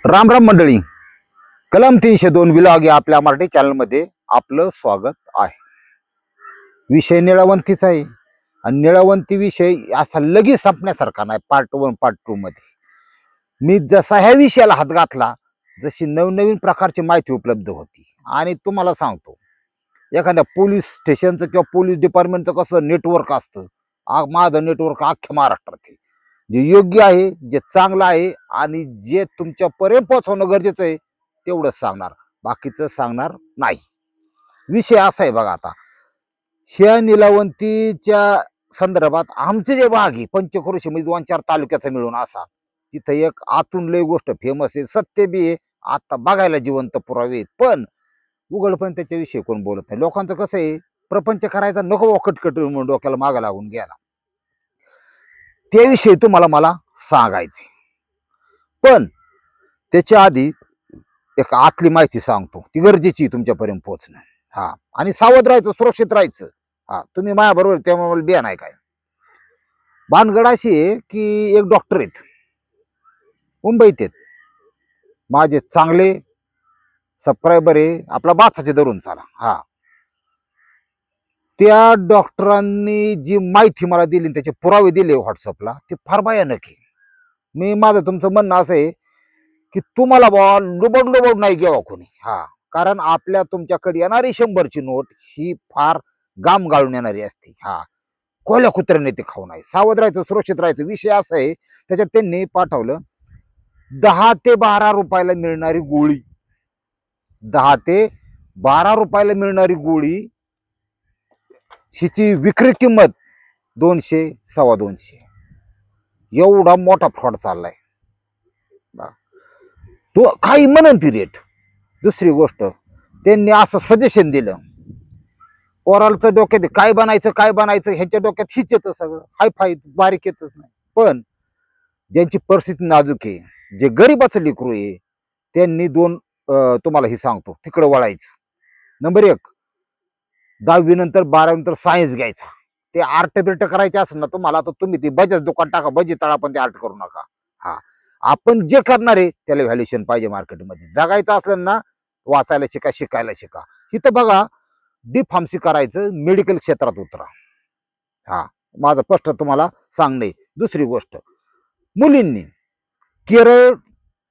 राम राम मंडळी. कलम 302 विलॉग या आपल्या मराठी चॅनलमध्ये आपलं स्वागत आहे. विषय निळवंतीचा आहे आणि निळवंती विषय असा लगेच संपण्यासारखा नाही. पार्ट 1 पार्ट 2 मध्ये मी जसा ह्या विषयाला हात घातला जशी नवनवीन प्रकारची माहिती उपलब्ध होती. आणि तुम्हाला सांगतो, एखाद्या पोलीस स्टेशनचं किंवा पोलीस डिपार्टमेंटचं कसं नेटवर्क असतं, माझं नेटवर्क अख्ख्या महाराष्ट्रात आहे. जे योग्य आहे, जे चांगलं आहे आणि जे तुमच्यापर्यंत पोहोचवणं गरजेचं आहे तेवढंच सांगणार, बाकीचं सांगणार नाही. विषय असा आहे बघा. आता ह्या निलावंतीच्या संदर्भात आमचे जे भाग आहे पंचक्रोशी म्हणजे 2-4 तालुक्याचा मिळून असा, तिथं एक आतून लय गोष्ट फेमस आहे, सत्य बी आहे, आता बघायला जिवंत पुरावे आहेत. पण उघड पण त्याच्याविषयी कोण बोलत नाही. लोकांचं कसं आहे, प्रपंच करायचा नको कटकट म्हणून डोक्याला मागं लागून गेला. त्याविषयी तुम्हाला मला सांगायचे, पण त्याच्या आधी एक आतली माहिती सांगतो, ती गरजेची तुमच्यापर्यंत पोहोचणं. हा, आणि सावध राहायचं, सुरक्षित राहायचं. हा, तुम्ही माझ्याबरोबर त्यामुळे मला बिया नाही काय. भानगड अशी आहे की एक डॉक्टर आहेत, मुंबईत आहेत, माझे चांगले सबस्क्रायबर आहे, आपला बाचाचे धरून चाला. हा, त्या डॉक्टरांनी जी माहिती मला दिली, त्याचे पुरावे दिले व्हॉट्सअपला, ते फार भयानक आहे. माझं तुमचं म्हणणं असं आहे की तुम्हाला बॉल लुबड लुबड नाही घ्यावा कोणी. हा, कारण आपल्या तुमच्याकडे येणारी 100ची नोट ही फार गाम गाळून येणारी असते. हा, कोल्या कुत्र्याने ते खाऊ नये, सावध राहायचं, सुरक्षित राहायचं. विषय असा आहे, त्याच्यात त्यांनी पाठवलं 10 ते 12 रुपयाला मिळणारी गोळी, 10 ते 12 रुपयाला मिळणारी गोळी, हिची विक्री किंमत 200 250. एवढा मोठा फ्रॉड चाललाय. तो काही म्हणन ती रेट. दुसरी गोष्ट, त्यांनी असं सजेशन दिलं, पोरालचं डोक्यात काय बनायचं ह्याच्या डोक्यात हिच येतं सगळं, हाय फाय बारीक येतच नाही. पण ज्यांची परिस्थिती नाजूक आहे, जे गरीबाचं लेकरू आहे, त्यांनी तुम्हाला हे सांगतो, तिकडं वळायचं. नंबर 1, 10वी नंतर 12वी नंतर सायन्स घ्यायचा. ते आर्ट बिर्ट करायचे असेल ना तुम्हाला, तर तुम्ही ती बजाज दुकान टाका, बजी तळा, पण ते आर्ट करू नका. हा, आपण जे करणार आहे त्याला व्हॅल्युएशन पाहिजे मार्केटमध्ये. जगायचं असलं ना, वाचायला शिका, शिकायला शिका. इथं बघा, डी फार्मसी करायचं, मेडिकल क्षेत्रात उतरा. हा, माझं स्पष्ट तुम्हाला सांगणे. दुसरी गोष्ट, मुलींनी केरळ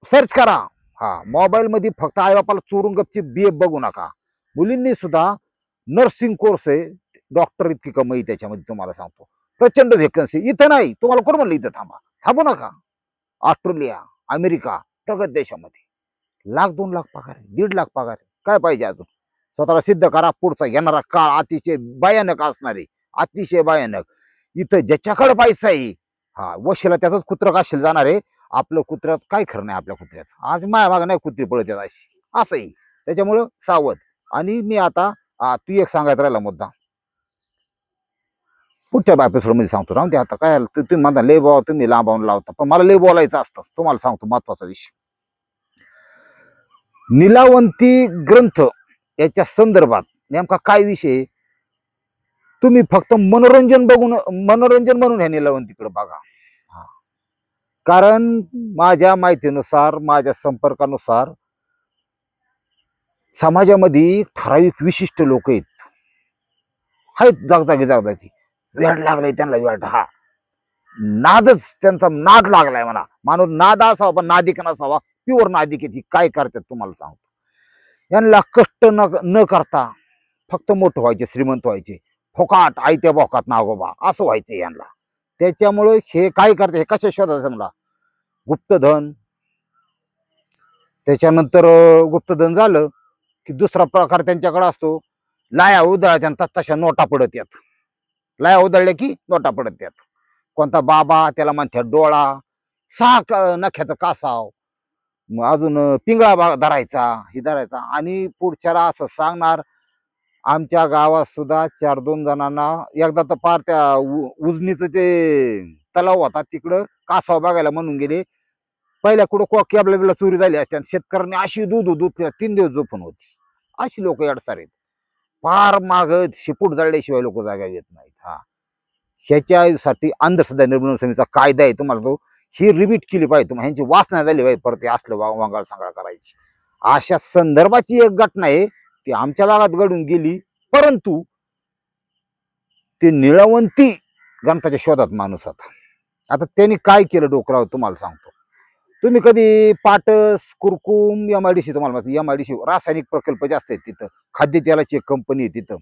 सर्च करा. हा, मोबाईल मध्ये फक्त आईबापाला चोरून गपची BA बघू नका. मुलींनी सुद्धा नर्सिंग कोर्स आहे, डॉक्टर इतकी कमाई त्याच्यामध्ये. तुम्हाला सांगतो, प्रचंड व्हेकन्सी. इथं नाही, तुम्हाला कोण म्हणलं इथं थांबू नका. ऑस्ट्रेलिया, अमेरिका, प्रगत देशामध्ये 1,00,000-2 लाख पगार आहे, 1.5 लाख पगार आहे. काय पाहिजे अजून? स्वतःला सिद्ध करा. पुढचा येणारा काळ अतिशय भयानक असणार आहे, अतिशय भयानक. इथं ज्याच्याकडे पैसा आहे, हा, वशीला त्याच कुत्र काशील जाणार आहे. आपलं कुत्र्यात काय खरं नाही. आपल्या कुत्र्याचं आज माया मागं नाही कुत्री पळत येत अशी, असंही. त्याच्यामुळं सावध. आणि मी आता तू एक सांगायचा राहिला मुद्दा, पुढच्या एपिसोडमध्ये सांगतो. राहून ते आता काय, तुम्ही म्हणता लय बाबा तुम्ही लांबावून लावता, पण मला लय बोलायचं असतं. तुम्हाला सांगतो महत्वाचा विषय, निलावंती ग्रंथ याच्या संदर्भात नेमका काय विषय. तुम्ही फक्त मनोरंजन म्हणून ह्या निलावंतीकडे बघा. कारण माझ्या माहितीनुसार, माझ्या संपर्कानुसार, समाजामध्ये ठराविक विशिष्ट लोक आहेत जागजागी वेळ लागलाय त्यांना. वेळ, हा, नादच त्यांचा नाद लागलाय म्हणा. माणूस नाद असावा पण नादिक नसावा. प्युअर नादिक आहे. काय करतात तुम्हाला सांगतो, यांना कष्ट न करता फक्त मोठं व्हायचे, श्रीमंत व्हायचे, फोकाट आयत्या भोकात नागोबा असं व्हायचं यांना. त्याच्यामुळे हे काय करते, हे कशा शोधायचं मला, गुप्तधन. त्याच्यानंतर गुप्तधन झालं की दुसरा प्रकार त्यांच्याकडे असतो, लाया उधळल्या तशा नोटा पडत येत. लाया उधळल्या की नोटा पडत येत. कोणता बाबा, त्याला म्हणतात डोळा, 6 नख्याचं कासाव, अजून पिंगळा धरायचा, ही धरायचा. आणि पुढच्याला असं सांगणार, आमच्या गावात सुद्धा 4-2 जणांना एकदा तर पार त्या उजनीचं ते तलाव होता तिकडं कासाव बघायला म्हणून गेले. पहिल्या कुठं कॅबला बिला चोरी झाली असते, शेतकऱ्यांनी अशी दूध 3 दिवस झोपून होती. अशी लोक अडसार आहेत. फार माग शिपूट जळल्याशिवाय लोक जागा येत नाहीत. हा, ह्याच्यासाठी अंधश्रद्धा निर्मूलन समितीचा कायदा आहे, तुम्हाला तो ही रिपीट केली पाहिजे, तुम्हाला ह्यांची वासना झाली पाहिजे परत ते असलं वांगाळ सांगाळ करायची. अशा संदर्भाची एक घटना आहे, ती आमच्या भागात घडून गेली. परंतु ते निळवंती ग्रंथाच्या शोधात माणूस होता. आता त्यांनी काय केलं डोकराव तुम्हाला सांगतो. तुम्ही कधी पाटस, कुरकुम, MIDC, तुम्हाला माहिती MIDC रासायनिक प्रकल्प जास्त आहेत तिथं, खाद्यतेलाची एक कंपनी आहे तिथं.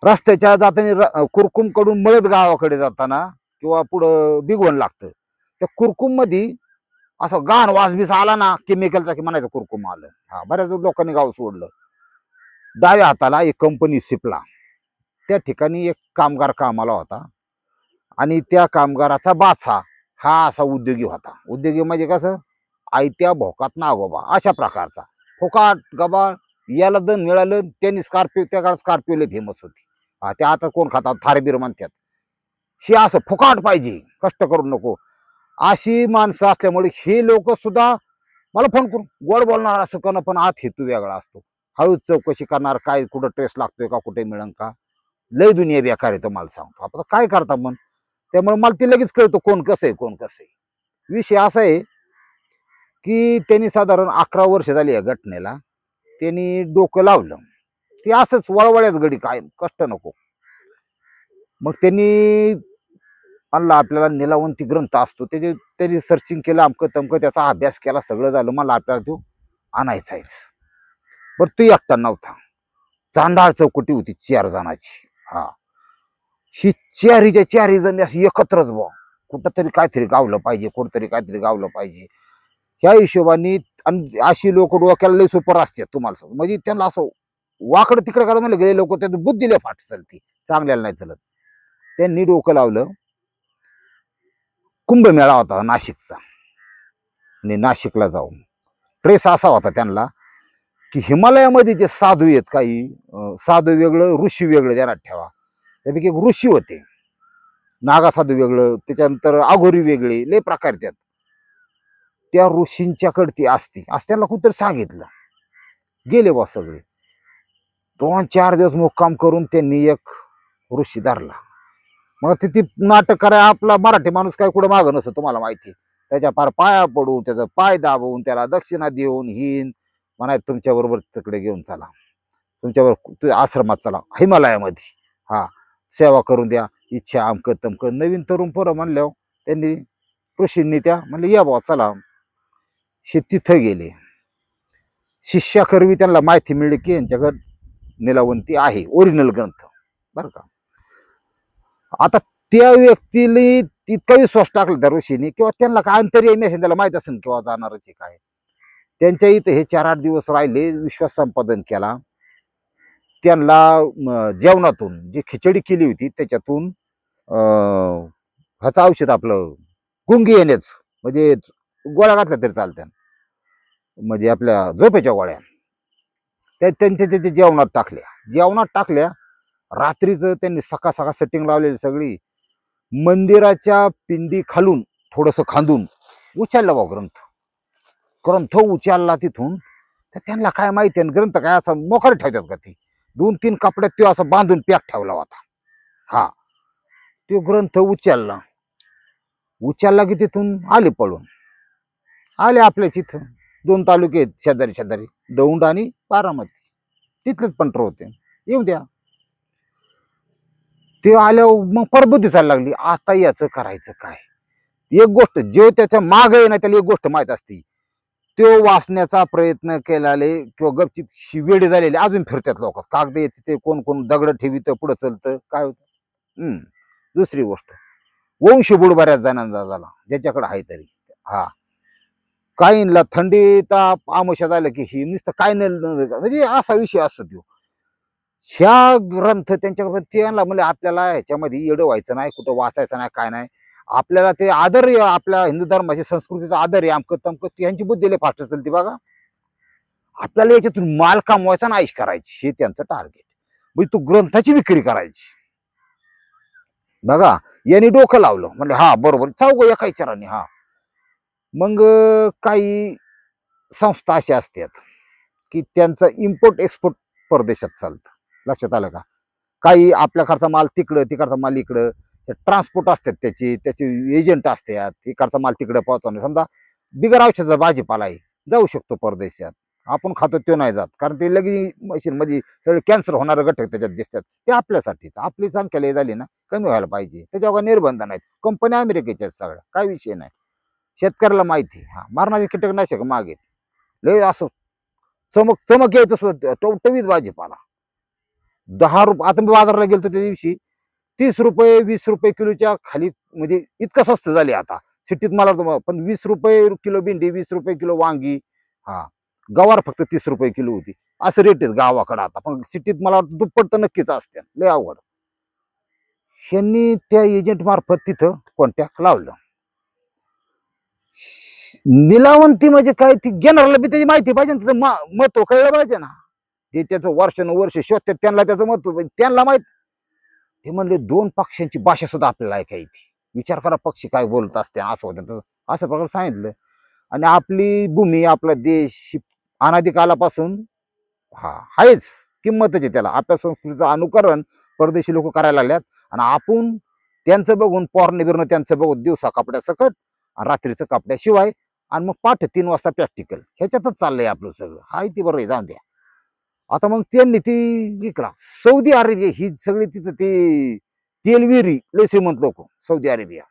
रस्त्याच्या जाताना कुरकुम कडून मळद गावाकडे जाताना किंवा पुढं बिगवण लागतं, त्या कुरकुम मध्ये असं घाण वासबीस आला ना केमिकलचा की म्हणायचं कुरकुम आलं. हा, बऱ्याच लोकांनी गाव सोडलं. डाव्या हाताला एक कंपनी सिपला, त्या ठिकाणी एक कामगार कामाला होता आणि त्या कामगाराचा बाचा हा असा उद्योगी होता. उद्योगी म्हणजे कसं, आयत्या भोकात नागोबा अशा प्रकारचा. फुकाट गबाळ याला दण मिळालं. त्यांनी स्कॉर्पिओ, त्या काळात स्कॉर्पिओला फेमस होती. हा, त्या आता कोण खातात, थारबीर म्हणतात. हे असं फुकाट पाहिजे, कष्ट करू नको, अशी माणसं असल्यामुळे हे लोक सुद्धा मला फोन करून गोड बोलणार असं करणं, पण आत हेतू वेगळा असतो. हळूच चौकशी करणार, काय कुठं ट्रेस लागतोय का, कुठे मिळेल का, लय दुनिया बेकार आहे तुम्हाला सांगतो. आपण काय करता मग, त्यामुळे मला ते लगेच कळतं कोण कसं आहे कोण कसं आहे. विषय असा आहे की त्यांनी साधारण 11 वर्ष झाली या घटनेला. त्यांनी डोकं लावलं, ते असंच वळवळ्याच गडी, काय कष्ट नको. मग त्यांनी आणला आपल्याला निलावंती ग्रंथ असतो, त्याचे त्यांनी सर्चिंग केलं, अमकं तमकं त्याचा अभ्यास केला, सगळं झालं. मला आपल्याला तो आणायचाच. बरं, तो एकटा नव्हता, चांडाळ चौकटी होती 4 जणांची. हा, ही चारीच्या चारी जण अशी एकत्रच बा, कुठंतरी काहीतरी गावलं पाहिजे, कुठंतरी काहीतरी गावलं पाहिजे ह्या हिशोबाने. आणि अशी लोक डोक्याला लय सुपर असतात तुम्हाला, म्हणजे त्यांना असं वाकडं तिकडे करायला म्हणलं गेले लोक, त्यात बुद्धीला फाट चालती, चांगल्याला नाही चालत. त्यांनी डोकं लावलं. कुंभमेळा होता नाशिकचा, आणि नाशिकला जाऊन ट्रेस असा होता त्यांना की हिमालयामध्ये जे साधू आहेत, काही साधू वेगळं ऋषी वेगळं ध्यानात ठेवा. त्यापैकी एक ऋषी होते, नागा साधू वेगळं, त्याच्यानंतर अघोरी वेगळे, लय प्रकार त्यात. त्या ऋषींच्याकडे ती असते असं त्यांना कुठतरी सांगितलं. गेले बा सगळे. 2-4 दिवस मुक्काम करून त्यांनी एक ऋषी धरला. मग ती नाटक कराय आपला मराठी माणूस काय कुठं मागं नसतं तुम्हाला माहिती. त्याच्या पार पाया पडून, त्याचा पाय दाबवून, त्याला दक्षिणा देऊन हिन म्हणायचं तुमच्या बरोबर तिकडे घेऊन चला, तुमच्यावर आश्रमात चला हिमालयामध्ये, हा सेवा करून द्या, इच्छा अमकं तमकं. नवीन तरुण पोरं म्हणल्यावर त्यांनी ऋषींनी त्या म्हणले या बा चला. हे तिथं गेले. शिष्याकरवी त्यांना माहिती मिळली की यांच्याकडे निलावंती आहे, ओरिजिनल ग्रंथ बरं का. आता त्या व्यक्तीला इतका विश्वास टाकला त्या ऋषीने, किंवा त्यांना काय अंतर्यामी मेसेज त्याला माहित असेल किंवा जाणारच काय. त्यांच्या इथं हे 4-8 दिवस राहिले, विश्वास संपादन केला. त्यांना जेवणातून जी खिचडी केली होती त्याच्यातून ह्याचं औषध आपलं गुंगी येण्याच, म्हणजे गोळ्या घातल्या तरी चालत्या, म्हणजे आपल्या झोपेच्या गोळ्या, त्या त्यांच्या तिथे जेवणात टाकल्या. रात्रीचं त्यांनी सकाळ सकाळ सेटिंग लावलेली सगळी. मंदिराच्या पिंडी खालून थोडंसं खांदून उचलला बा ग्रंथ उचलला तिथून. तर त्यांना काय माहिती आहे ग्रंथ काय असं मोकार ठेवतात का ते. 2-3 कपड्यात तो असं बांधून पॅक ठेवला होता. हा, तो ग्रंथ उचलला की तिथून आले पळून. आले आपल्या तिथं 2 तालुके शेजारी दौंड आणि बारामती, तिथलेच पंटर होते. येऊ द्या. ते आल्यावर मग परबुद्धी चालली लागली, आता याचं करायचं काय. एक गोष्ट जे त्याच्या माग आहे ना त्याला एक गोष्ट माहित असते, तो वाचण्याचा प्रयत्न केलेले किंवा गपचिप वेडे झालेले अजून फिरतात लोक. कागद याचे ते कोण कोण दगड ठेवीत, पुढं चलतं काय होतं. दुसरी गोष्ट वंश बुड बऱ्याच जणांचा झाला ज्याच्याकडे आहे तरी. हा, काहींना थंडी ताप आमुष्या झालं की ही नुसतं काय नाही, म्हणजे असा विषय असतो तो. ह्या ग्रंथ त्यांच्याकडे त्यांना म्हणजे आपल्याला ह्याच्यामध्ये येडं व्हायचं नाही, कुठं वाचायचं नाही, काय नाही. आपल्याला ते आदर, आपल्या हिंदू धर्माची संस्कृतीचा आदर आहे, अमकं तमकं. यांची बुद्धीला फास्ट चालते बघा. आपल्याला याच्यातून माल कमवायचा ना आईश करायची, हे त्यांचं टार्गेट. म्हणजे तू ग्रंथाची विक्री करायची बघा. यांनी डोकं लावलं, म्हणजे हा बरोबर चौघ एका विचाराने. हा, मग काही संस्था अशा असतात की त्यांचं इम्पोर्ट एक्सपोर्ट परदेशात चालतं. लक्षात आलं का. काही आपल्याकडचा माल तिकडं, तिकडचा माल इकडं. ट्रान्सपोर्ट असतात त्याचे एजंट असतात, इकडचा माल तिकडे पोहोचवणे. समजा बिगर औषधाचा भाजीपाला आहे, जाऊ शकतो परदेशात. आपण खातो तो नाही जात, कारण ते लगेच मशीन मध्ये सगळे कॅन्सर होणारे घटक त्याच्यात दिसतात. ते आपल्यासाठीच, आपली संख्या लय झाली ना, कमी व्हायला पाहिजे. त्याच्यावर निर्बंध नाहीत. कंपन्या अमेरिकेच्या सगळ्या, काय विषय नाही. शेतकऱ्याला माहिती, हा मारणारे कीटकनाशक मागे लय असं चमक चमक यायचं सुद्धा टवटवीत भाजीपाला. 10 रुपये, आता मी बाजारला गेलो त्या दिवशी 30 रुपये 20 रुपये किलोच्या खाली, म्हणजे इतकं स्वस्त झाले आता. सिटीत मला पण 20 रुपये किलो भेंडी, 20 रुपये किलो वांगी, हा गवार फक्त 30 रुपये किलो होती. असं रेट आहेत गावाकडे आता. पण सिटीत मला वाटतं दुप्पट तर नक्कीच असते. लय अवघड. ह्यांनी त्या एजंट मार्फत तिथं कॉन्टॅक्ट लावलं. निलावंती म्हणजे काय, ती घेणाऱ्याला बी त्याची माहिती पाहिजे, त्याचं महत्व कळलं पाहिजे ना. ते त्याचं वर्षानुवर्ष शोधतात, त्यांना त्याचं महत्व त्यांना माहित. ते म्हणले 2 पक्ष्यांची भाषा सुद्धा आपल्याला ऐकायची. विचार करा, पक्षी काय बोलत असते असं होतं. असं प्रकारे सांगितलं. आणि आपली भूमी, आपला देश अनादी कालापासून आहेच, किंमतच आहे त्याला. आपल्या संस्कृतीचं अनुकरण परदेशी लोक करायला लागल्यात. आणि आपण त्यांचं बघून पॉर्न बिरणं त्यांचं बघून दिवसा कपड्या सकट, रात्रीचं कपड्याशिवाय, आणि मग 5:30 वाजता प्रॅक्टिकल, ह्याच्यातच चाललंय आपलं सगळं. हाय ती बरं आहे, जाऊन द्या. आता मग त्यांनी ती विकला. सौदी अरेबिया ही सगळी तिथं ते तेलविरी लय श्रीमंत लोक सौदी अरेबिया.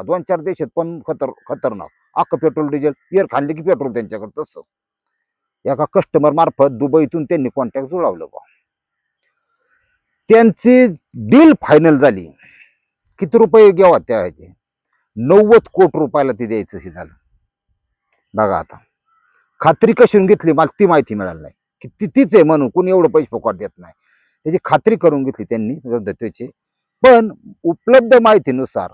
2-4 देश आहेत, पण खतरनाक. अख्खं पेट्रोल डिझेल एअर खाल्ले की पेट्रोल त्यांच्याकडे. तसं एका कस्टमर मार्फत दुबईतून त्यांनी कॉन्टॅक्ट जुळवलं बा. त्यांची डील फायनल झाली. किती रुपये घ्यावा त्याचे? 90 कोटी रुपयाला ती द्यायचं झालं. बघा आता खात्री कशी घेतली, मला ती माहिती मिळाली नाही की तीच आहे म्हणून. कोणी एवढं पैसे फुकट देत नाही. त्याची खात्री करून घेतली त्यांनी रद्दतेची. पण उपलब्ध माहितीनुसार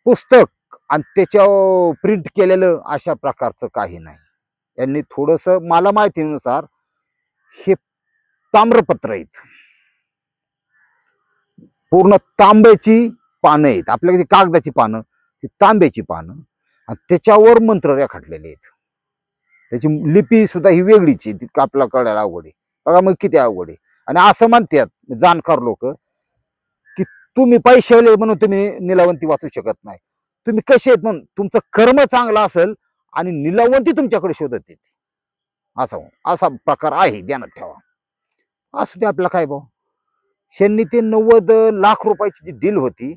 पुस्तक आणि त्याच्यावर प्रिंट केलेलं अशा प्रकारचं काही नाही. त्यांनी थोडस, मला माहितीनुसार हे ताम्रपत्र आहेत, पूर्ण तांब्याची पानं आहेत. आपल्याकडे कागदाची पानं, ती तांब्याची पानं, आणि त्याच्यावर मंत्र रेखाटलेले आहेत. त्याची लिपी सुद्धा ही वेगळीच आहे, ती आपल्याला कळायला अवघड आहे. बघा मग किती अवघड आहे. आणि असं म्हणतात जाणकार लोक की तुम्ही पैशावले म्हणून तुम्ही निलावंती वाचू शकत नाही. तुम्ही कसे आहेत म्हणून, तुमचं कर्म चांगलं असेल आणि निलावंती तुमच्याकडे शोधत येते. असा प्रकार आहे, ध्यानात ठेवा. असू ते आपल्याला काय भाऊ. ह्यांनी ते 90 लाख रुपयाची जी डील होती,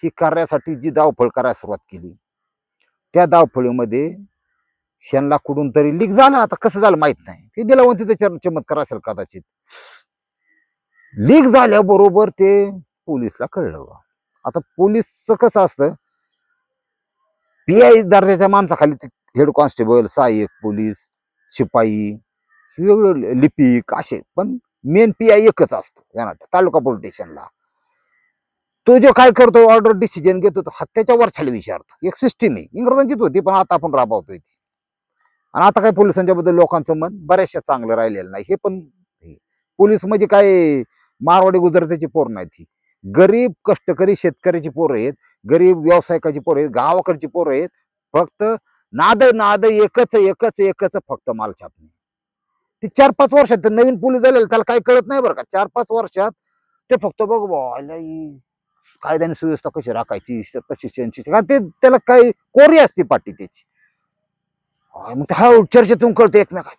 ही करण्यासाठी जी धावपळ करायला सुरुवात केली, त्या धावपळीमध्ये ह्यांना कुठून तरी लीक झालं. आता कसं झालं माहित नाही. ते निलावंतीचा चमत्कार असेल कदाचित. लीक झाल्याबरोबर ते पोलिसला कळलं. आता पोलिसचं कसं असतं, PI दर्जाच्या माणसाखाली हेड कॉन्स्टेबल, सहाय्यक पोलीस, शिपाई, वेगवेगळे लिपिक असे, पण मेन PI एकच असतो तालुका पोलीस स्टेशनला. तो जो काय करतो, ऑर्डर डिसिजन घेतो, तो त्याच्या वरच्याला विचारतो. एक सिस्टीम आहे, इंग्रजांचीच होती पण आता आपण राबवतोय ती. आणि आता काय पोलिसांच्या बद्दल लोकांचं मन बऱ्याचशा चांगलं राहिलेलं नाही. हे पण पोलीस म्हणजे काय मारवाडी गुजरातीची पोर नाही, ती गरीब कष्टकरी शेतकऱ्याची पोरं आहेत, गरीब व्यावसायिकाची पोरं आहेत, गावाकडची पोरं आहेत. फक्त नाद एकच फक्त माल छापणे. ते 4-5 वर्षात नवीन पोलीस झालेला, त्याला काही कळत नाही बरं का. 4-5 वर्षात ते फक्त बघ कायद्याने सुव्यवस्था कशी राखायची, प्रशिक्षणची, ते त्याला काही कोरी असते पाठी त्याची. मग हा चर्चेतून कळतं एकमेकात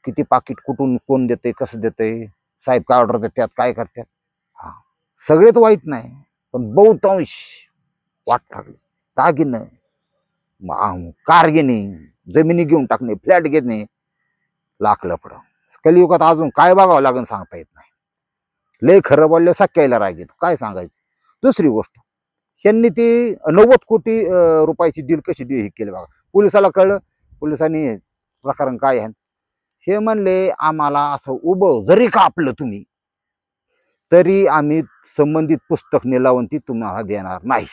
किती पाकिट कुठून कोण देते, कसं देते, साहेब काय ऑर्डर देतात, काय करतात. सगळेच वाईट नाही, पण बहुतांश वाट लागली. दागिनं, कार घेणे, जमिनी घेऊन टाकणे, फ्लॅट घेणे, लाख लफडं. कलियुगात अजून काय बघावं लागेल सांगता येत नाही. लय खरं बोललं सख्यायला राग येतो, काय सांगायचं. दुसरी गोष्ट, यांनी ती 90 कोटी रुपयाची डील कशी डील केली बघा. पोलिसाला कळलं. पोलिसांनी प्रकरण काय आहे हे म्हणले, आम्हाला असं उभं जरी कापलं तुम्ही तरी आम्ही संबंधित पुस्तक निलावंती तुम्हाला देणार नाही.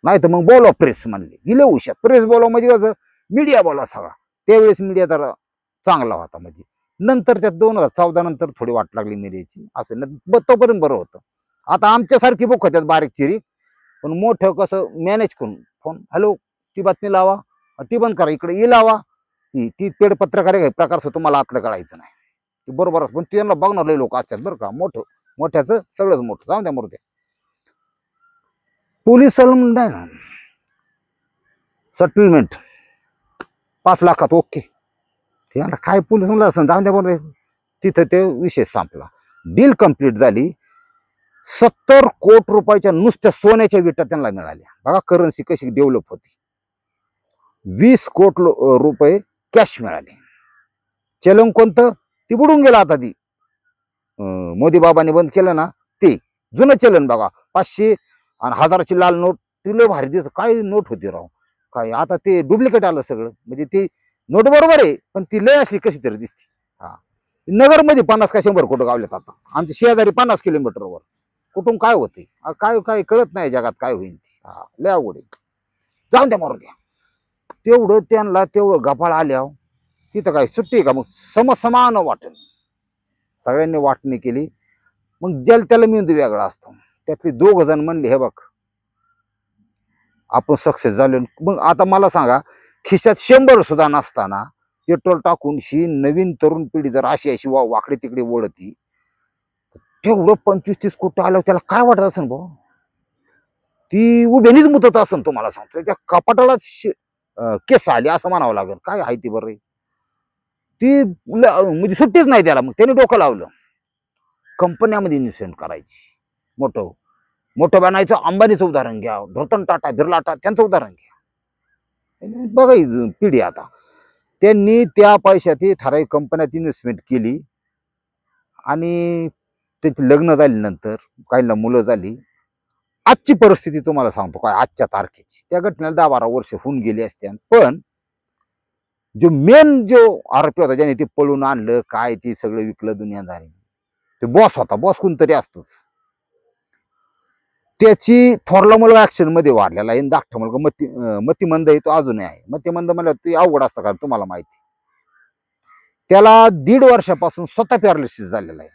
नाही तर मग बोलवा प्रेस. म्हणले गेले हुशार. प्रेस बोलवा म्हणजे कसं, मीडिया बोलवा सगळा. त्यावेळेस मीडिया तर चांगला होता. म्हणजे नंतरच्या 2014 नंतर थोडी वाट लागली मीडियाची. असं तोपर्यंत बरं होतं. आता आमच्यासारखी बुक होत्यात बारीक चिरी, पण मोठं कसं मॅनेज करून फोन, हॅलो ती बातमी लावा, ती बंद करा, इकडे ही लावा, ती पेड पत्रकार प्रकारचं तुम्हाला आतलं कळायचं नाही. बरोबर, पण त्यांना बघणारे लोक असतात बरं का. मोठ्याचं सगळंच मोठं. जाऊन द्या मूर्त्या. पोलीस नाही ना, सेटलमेंट 5 लाखात ओके. ते म्हणलं काय पोलीस म्हणलं असं जाऊन द्या बरोबर. तिथं ते विषय संपला. डील कंप्लीट झाली. 70 कोटी रुपयाच्या नुसत्या सोन्याच्या विटा त्यांना मिळाल्या. बघा करन्सी कशी डेव्हलप होती. 20 कोटी रुपये कॅश मिळाले. चलन कोणतं ती बुडून गेलं आता. ती मोदी बाबांनी बंद केलं ना, ते जुनं चलन बघा. 500 आणि 1000ची लाल नोट. ती लय भारी दिसत. काय नोट होती राव काय. आता ते डुप्लिकेट आलं सगळं. म्हणजे ती नोट बरोबर आहे पण ती लय असली कशी तरी दिसते. हा, नगरमध्ये 50 का 100 कोटी गावल्यात आता. आमच्या शेजारी 50 किलोमीटरवर. कुठून काय होते काय काय कळत नाही जगात काय होईल. हा, लय अवघड आहे. जाऊन द्या मारू द्या. तेवढं त्यांना तेवढं गफाळ आल्या. तिथं काय सुट्टी आहे का मग. समान वाटण सगळ्यांनी वाटणी केली. मग ज्याला त्याला मेंदू वेगळा असतो. त्यातले 2 जण म्हणले हे बघ आपण सक्सेस झालो. मग आता मला सांगा, खिशात 100 सुद्धा नसताना पेट्रोल टाकून ही नवीन तरुण पिढी जर अशी वाकडे तिकडे ओढती, तेवढं 25-30 कोटी आलं त्याला काय वाटत असेल भाऊ. ती उभ्यानीच मुतत असेल तुम्हाला सांगतो. त्या कपाटालाच केस आली असं म्हणावं लागेल. काय आहे ती बरं. ती म्हणजे सुट्टीच नाही त्याला. मग त्याने डोकं लावलं कंपन्यामध्ये इन्व्हेस्टमेंट करायची. मोठं बनायचं. अंबानीचं उदाहरण घ्या, रतन टाटा, बिर्ला टाटा त्यांचं उदाहरण घ्या. बघा ही पिढी आता. त्यांनी त्या पैशात ठराविक कंपन्यात इन्व्हेस्टमेंट केली आणि त्याची लग्न झाल्यानंतर काहींना मुलं झाली. आजची परिस्थिती तुम्हाला सांगतो काय आजच्या तारखेची. त्या घटनेला 10-12 वर्ष होऊन गेली असत्या. पण जो आरोपी होता ज्याने ते पळून आणलं काय ते सगळं विकलं दुनियादारी, ते बॉस होता. बॉस कोणतरी असतोच. त्याची थोरला मुलगा ऍक्सिडेंट मध्ये वारलेला आहे. धाकटा मुलगा मतिमंद आहे. तो अजूनही आहे. मतिमंद म्हणलं ते अवघड असतं कारण तुम्हाला माहिती. त्याला 1.5 वर्षापासून स्वतः पॅरालिसिस झालेला आहे.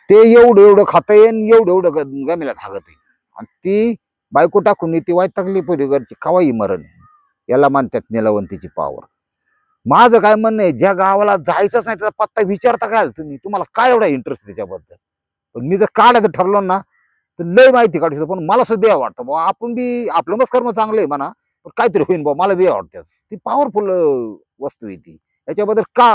ते एवढं खातं आणि एवढं गमेला थागत आहे. आणि ती बायको टाकून ती वैतागली घरची कवाई मरण. याला मानतात निलावंतीची पावर. माझं काय म्हणणं आहे, ज्या गावाला जायचंच नाही त्याचा पत्ता विचारता काय तुम्ही. तुम्हाला काय एवढा इंटरेस्ट त्याच्याबद्दल. पण मी जर काढायचं ठरलो ना तर लय माहिती काढू शकतो. पण मला सुद्धा वाटतं बा आपण बी आपलं मस्त कर्म चांगलं आहे म्हणा, पण काहीतरी होईन बा. मला बी आवडतं. ती पॉवरफुल वस्तू आहे ती. याच्याबद्दल का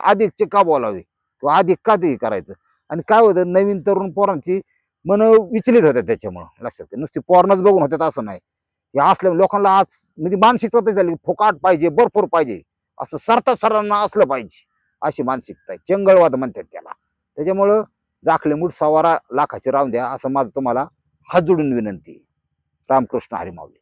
अधिकचे का बोलावे किंवा अधिक का ते करायचं. आणि काय होतं नवीन तरुण पोरांची मन विचलित होत्या त्याच्यामुळं. लक्षात नुसती पोरणच बघून होत्यात असं नाही. हे असल्या लोकांना आज म्हणजे मानसिकता तशी झाली. फुकाट पाहिजे, भरपूर पाहिजे, असं सरता सरांना असलं पाहिजे अशी मानसिकता आहे. चंगळवाद म्हणतात त्याला. त्याच्यामुळं जाखले मूठ 1.25 लाखाचे राहून द्या असं माझं तुम्हाला हात जोडून विनंती. रामकृष्ण हरी माऊली.